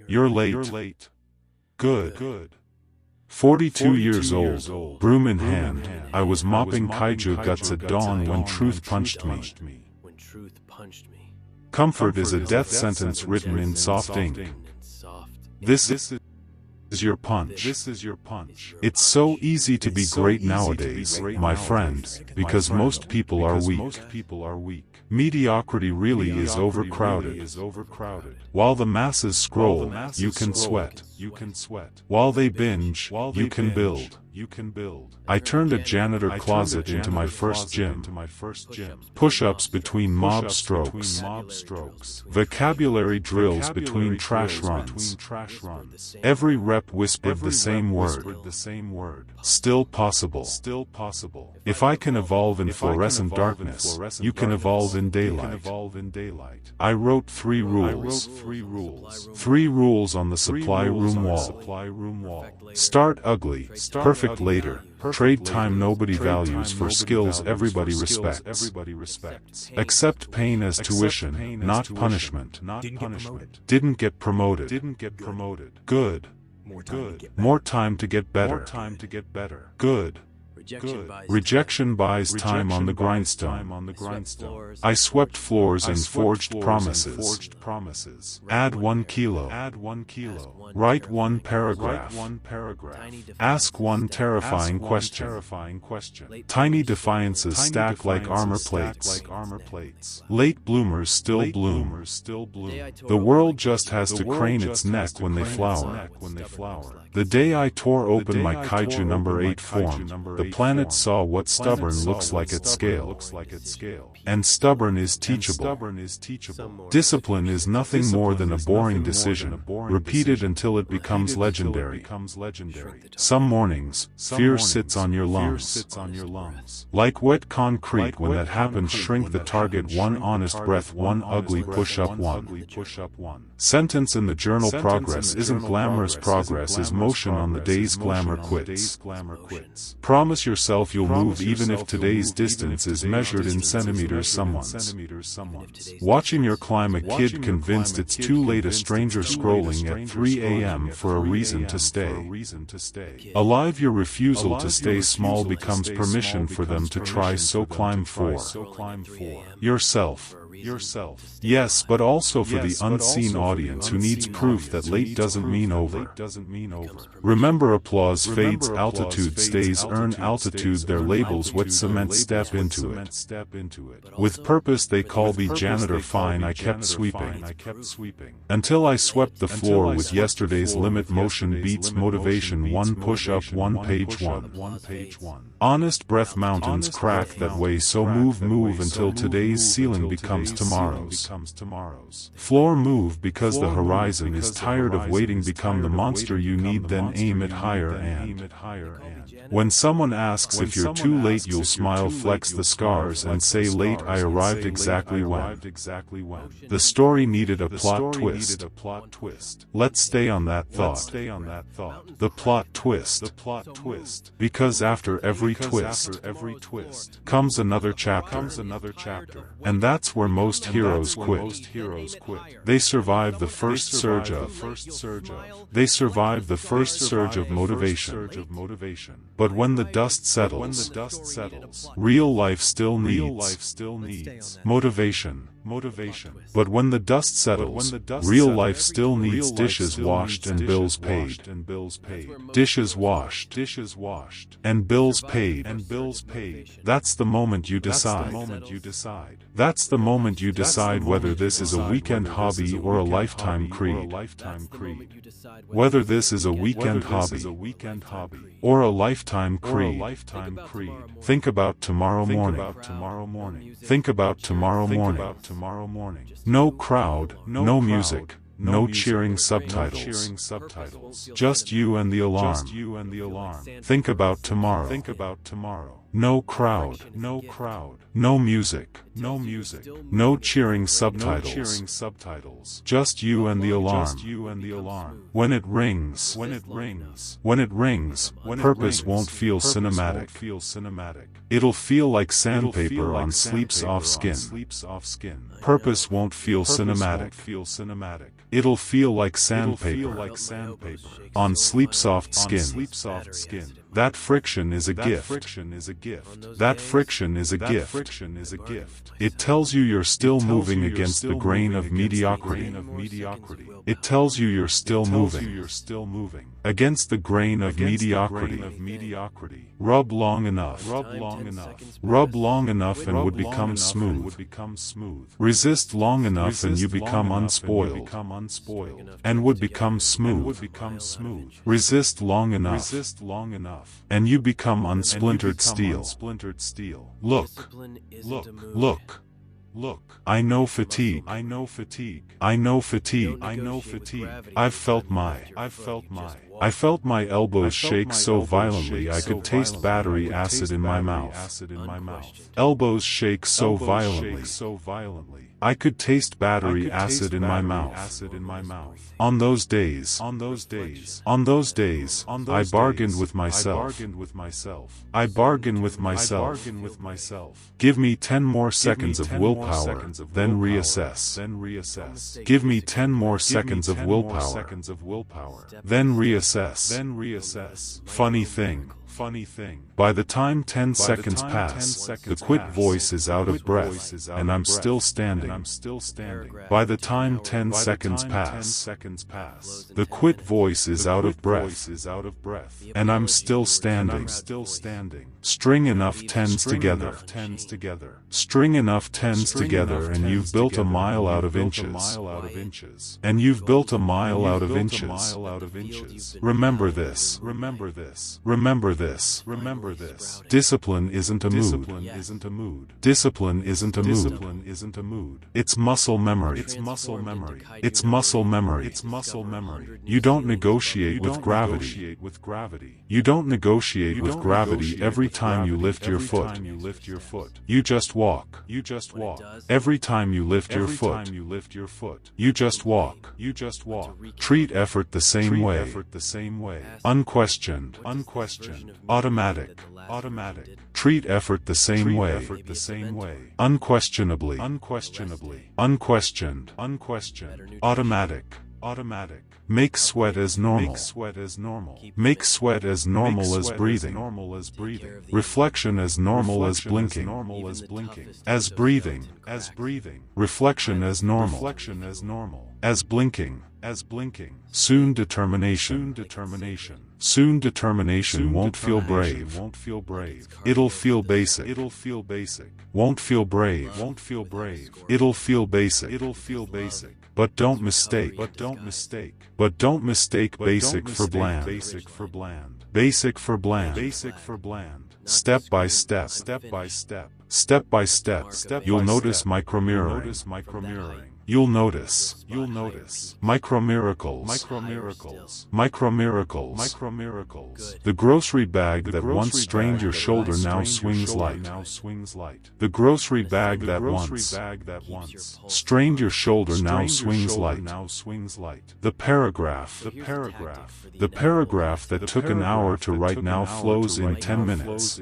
You're late. Good. 42 years old, broom in hand, I was mopping kaiju guts at dawn when truth punched me. Comfort is a death sentence written in soft ink. This is your punch. It's so easy to be great nowadays, my friend, because most people are weak. Mediocrity really is overcrowded. While the masses scroll, you can sweat. While they binge, you can build. I turned a janitor closet into my first gym. Push-ups between mob strokes. Vocabulary drills between trash runs. Every rep whispered the same word. Still possible. If I can evolve in fluorescent darkness, you can evolve in daylight. I wrote 3 rules. 3 rules on the supply room wall. Start ugly, perfect later. Trade time nobody values for skills everybody respects. Accept pain as tuition, not punishment. Didn't get promoted. Good. More time to get better. Good. Rejection buys time on the grindstone. I swept floors and forged promises. Add 1 kilo. Write 1 paragraph. Ask 1 terrifying question. Tiny defiances stack like armor plates. Late bloomers still bloom. The world just has to crane its neck when they flower. The day I tore open my kaiju number 8 form, the planet saw what stubborn looks like at scale. And stubborn is teachable. Discipline is nothing more than a boring decision, repeated until it becomes legendary. Some mornings, fear sits on your lungs. Like wet concrete, when that happens, shrink the target 1 honest breath, 1 ugly push-up, 1 sentence in the journal. Progress isn't glamorous, progress is motion on the days glamour quits. Promise yourself you'll move even if today's distance is measured in centimeters someone's. Watching your climb, a kid convinced it's too late, a stranger scrolling at 3 a.m. for a reason to stay. Alive, your refusal to stay small becomes permission for them to try, so climb for yourself. Yes, but also for the unseen audience who needs proof that late doesn't mean over. Remember, applause fades, altitude stays, earn altitude. Their labels wet cement, step into it. With purpose they call me janitor, fine. I kept sweeping until I swept the floor with yesterday's limit. Motion beats motivation, 1 push-up, 1 page, 1 honest breath. Mountains crack that way, so move until today's ceiling becomes tomorrow's floor. Move because the horizon is tired of waiting. Become the monster you need, then aim it higher. And when someone asks if you're too late, you'll smile, flex the scars, and say, late, I arrived exactly when. The story needed a plot twist. Let's stay on that thought. The plot twist. Because after every twist comes another chapter. And that's where most heroes quit. They survive the first surge of motivation. But when the dust settles, real life still needs motivation. But when the dust settles, real life still needs dishes washed and bills paid. Dishes washed and bills paid. That's the moment you decide. That's the moment you decide whether this is a weekend hobby or a lifetime creed. Whether this is a weekend hobby or a lifetime creed. Think about tomorrow morning. Think about tomorrow morning. No crowd, no music, no cheering subtitles. Just you and the alarm. Think about tomorrow. No crowd, no music, no cheering subtitles. Just you and the alarm. When it rings, purpose won't feel cinematic. It'll feel like sandpaper on sleep's off skin. Purpose won't feel cinematic. It'll feel like sandpaper on sleep-soft skin. That friction is a gift. That friction is a gift. It tells you you're still moving against the grain of mediocrity. It tells you you're still moving against the grain of mediocrity. Rub long enough. Rub long enough and would become smooth. Resist long enough and you become unspoiled. And would become smooth. Resist long enough. And you become unsplintered steel. Look. I know fatigue. I felt my elbows shake so violently I could taste battery acid in my mouth. Elbows shake so violently I could taste battery acid in my mouth. On those days, I bargained with myself. I bargained with myself. Give me 10 more seconds of willpower, then reassess. Give me 10 more seconds of willpower, then reassess. Funny thing. By the time 10 seconds pass, the quit voice is out of breath, and I'm still standing. By the time 10 seconds pass, the quit voice is out of breath, and I'm still standing. String enough tens together. String enough tens together and you've built a mile out of inches. And you've built a mile out of inches. Remember this. Remember this. Discipline isn't a mood. Discipline isn't a mood. It's muscle memory. It's muscle memory. You don't negotiate with gravity. You don't negotiate with gravity every time you lift your foot. You just walk. Every time you lift your foot. You just walk. Treat effort the same way. Unquestioned. Automatic. Treat effort the same way. Unquestionably. Unquestioned. Automatic. Make sweat as normal. Make sweat as normal as breathing. Reflection as normal as blinking. As breathing. Reflection as normal. As blinking. Soon determination. Soon determination won't feel brave. It'll feel basic. Won't feel brave. It'll feel basic. But don't mistake basic for bland. Basic for bland. Step by step. You'll notice micromirroring. You'll notice micro-miracles. The grocery bag that once strained your shoulder now swings light. The grocery bag that once strained your shoulder now swings light. The paragraph that took an hour to write now flows in 10 minutes.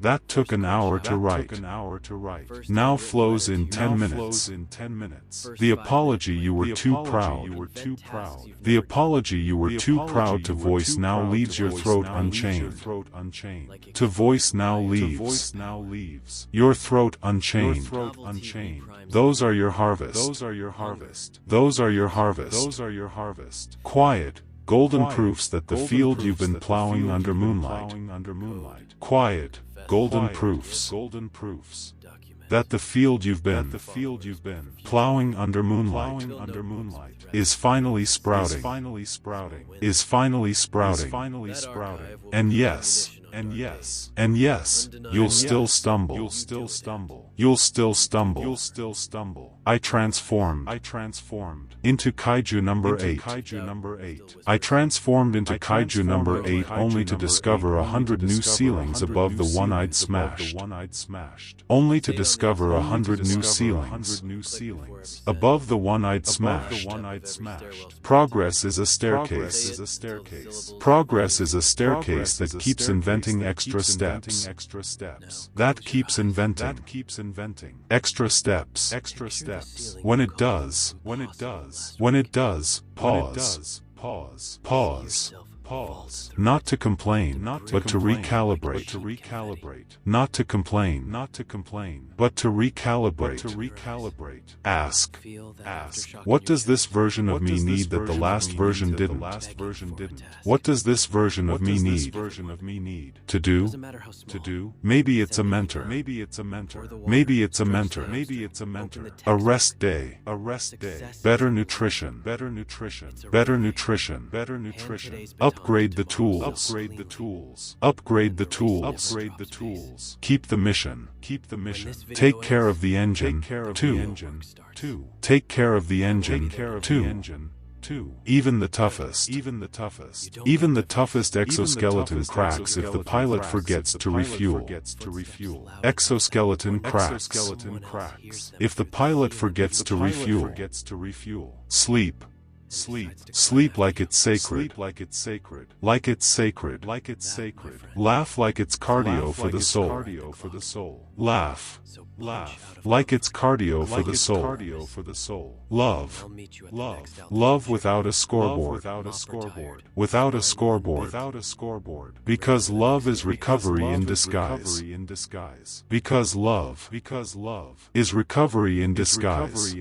That took an hour to write now flows in 10 minutes. The apology you were too proud. The apology you were too proud to voice now leaves your throat unchained. To voice now leaves your throat unchained. Those are your harvest. Those are your harvest. Quiet, golden proofs that the field you've been plowing under moonlight. Quiet, golden proofs that the field you've been plowing under moonlight is finally sprouting. And yes, you'll still stumble. I transformed into Kaiju number 8. I transformed into Kaiju number 8 only to discover 100 new ceilings above the one I'd smashed. Only to discover 100 new ceilings above the one I'd smashed. Progress is a staircase. Progress is a staircase that keeps inventing inventing extra steps. That keeps inventing. Extra steps. When it does, pause. Not to complain, but to recalibrate. Not to complain, but to recalibrate. Ask, what does this version of me need that the last version didn't? What does this version of me need to do? Maybe it's a mentor. Maybe it's a mentor. A rest day. Better nutrition. Upgrade the tools. Keep the mission. Take care of the engine. Take care of the engine. Even the toughest exoskeleton cracks if the pilot forgets to refuel. Exoskeleton cracks if the pilot forgets to refuel. Sleep. Sleep like it's sacred. Laugh like it's cardio for the soul. Laugh like it's cardio for the soul. Love without a scoreboard. Because love is recovery in disguise. Because love is recovery in disguise.